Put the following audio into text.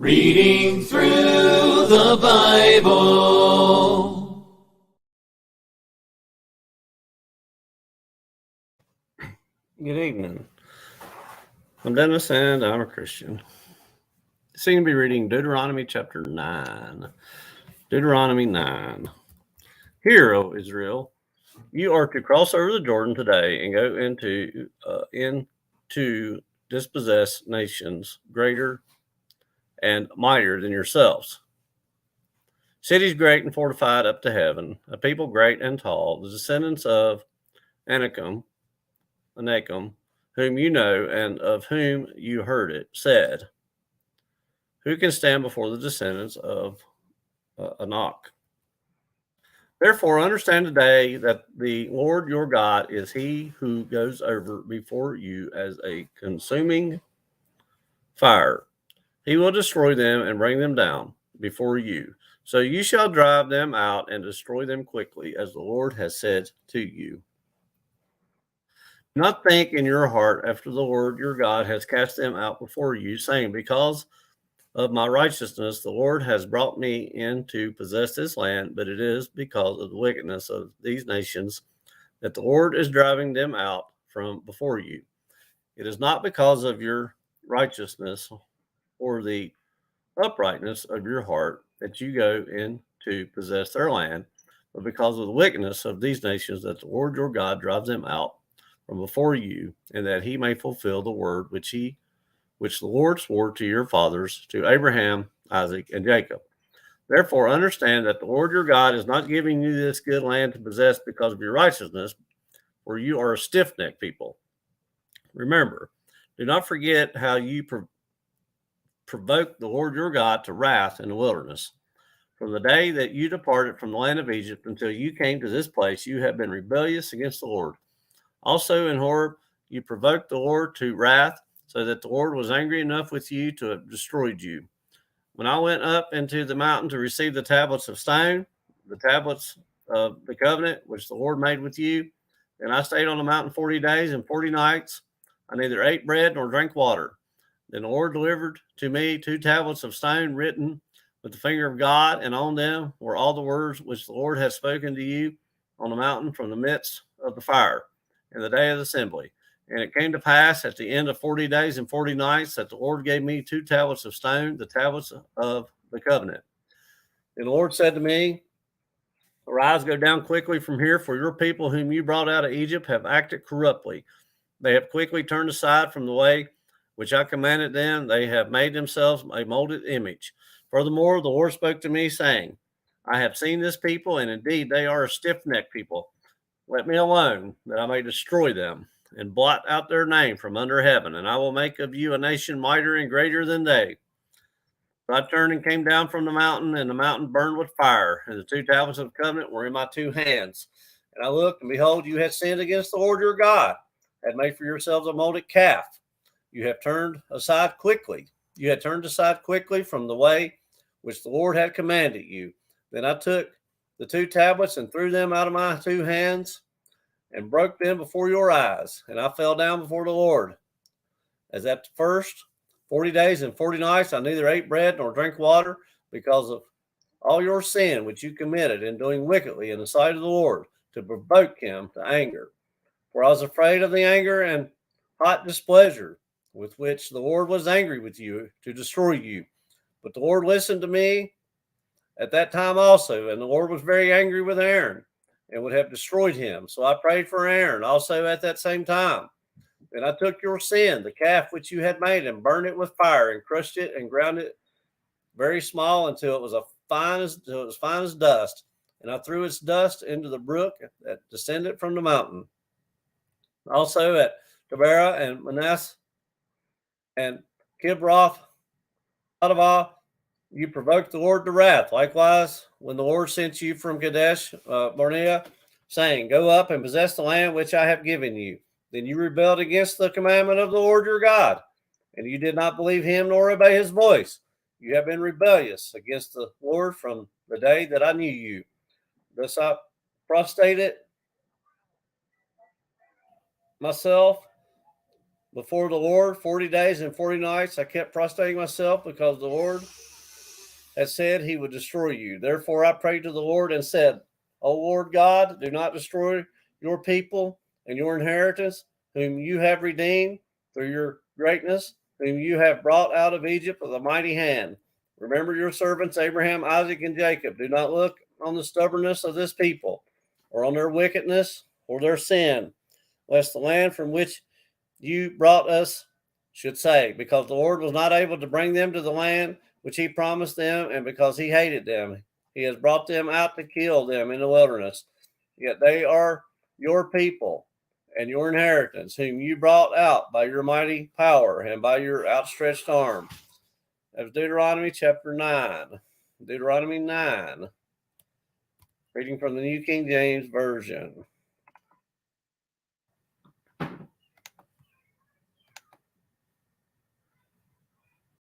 Reading through the Bible. Good evening. I'm Dennis and I'm a Christian. So you're going to be reading Deuteronomy chapter 9. Deuteronomy 9. Hear, O Israel, you are to cross over the Jordan today and go into dispossess nations greater and mightier than yourselves. Cities great and fortified up to heaven, a people great and tall, the descendants of Anakim, whom you know and of whom you heard it said, who can stand before the descendants of Anak? Therefore, understand today that the Lord your God is he who goes over before you as a consuming fire. He will destroy them and bring them down before you. So you shall drive them out and destroy them quickly, as the Lord has said to you. Do not think in your heart after the Lord your God has cast them out before you, saying, because of my righteousness, the Lord has brought me in to possess this land, but it is because of the wickedness of these nations that the Lord is driving them out from before you. It is not because of your righteousness or the uprightness of your heart that you go in to possess their land, but because of the wickedness of these nations that the Lord your God drives them out from before you, and that he may fulfill the word which the Lord swore to your fathers, to Abraham, Isaac, and Jacob. Therefore, understand that the Lord your God is not giving you this good land to possess because of your righteousness, for you are a stiff-necked people. Remember, do not forget how you provoked the Lord your God to wrath in the wilderness. From the day that you departed from the land of Egypt until you came to this place, you have been rebellious against the Lord. Also in Horeb, you provoked the Lord to wrath, so that the Lord was angry enough with you to have destroyed you. When I went up into the mountain to receive the tablets of stone, the tablets of the covenant which the Lord made with you, then I stayed on the mountain 40 days and 40 nights. I neither ate bread nor drank water. Then the Lord delivered to me 2 tablets of stone written with the finger of God, and on them were all the words which the Lord had spoken to you on the mountain from the midst of the fire in the day of the assembly. And it came to pass at the end of 40 days and 40 nights that the Lord gave me 2 tablets of stone, the tablets of the covenant. And the Lord said to me, arise, go down quickly from here, for your people whom you brought out of Egypt have acted corruptly. They have quickly turned aside from the way which I commanded them. They have made themselves a molded image. Furthermore, the Lord spoke to me, saying, I have seen this people, and indeed they are a stiff-necked people. Let me alone, that I may destroy them and blot out their name from under heaven, and I will make of you a nation mightier and greater than they. So I turned and came down from the mountain, and the mountain burned with fire, and the 2 tablets of the covenant were in my 2 hands. And I looked, and behold, you had sinned against the Lord your God, had made for yourselves a molded calf. You have turned aside quickly. You had turned aside quickly from the way which the Lord had commanded you. Then I took the 2 tablets and threw them out of my 2 hands and broke them before your eyes. And I fell down before the Lord. As at the first 40 days and 40 nights, I neither ate bread nor drank water because of all your sin which you committed in doing wickedly in the sight of the Lord to provoke him to anger. For I was afraid of the anger and hot displeasure with which the Lord was angry with you to destroy you. But the Lord listened to me at that time also, and the Lord was very angry with Aaron and would have destroyed him. So I prayed for Aaron also at that same time. Then I took your sin, the calf which you had made, and burned it with fire, and crushed it and ground it very small until it was fine as dust. And I threw its dust into the brook that descended from the mountain. Also at Taberah and Manasseh and Kibroth Hattaavah, you provoked the Lord to wrath. Likewise, when the Lord sent you from Kadesh Barnea, saying, go up and possess the land which I have given you. Then you rebelled against the commandment of the Lord your God, and you did not believe him nor obey his voice. You have been rebellious against the Lord from the day that I knew you. Thus I prostrated myself before the Lord 40 days and 40 nights. I kept prostrating myself because the Lord had said he would destroy you. Therefore I prayed to the Lord and said, O Lord God, do not destroy your people and your inheritance, whom you have redeemed through your greatness, whom you have brought out of Egypt with a mighty hand. Remember your servants Abraham, Isaac, and Jacob. Do not look on the stubbornness of this people, or on their wickedness, or their sin, lest the land from which you brought us should say, because the Lord was not able to bring them to the land which he promised them, and because he hated them, he has brought them out to kill them in the wilderness. Yet they are your people and your inheritance, whom you brought out by your mighty power and by your outstretched arm. That's Deuteronomy chapter 9. Deuteronomy 9. Reading from the New King James Version.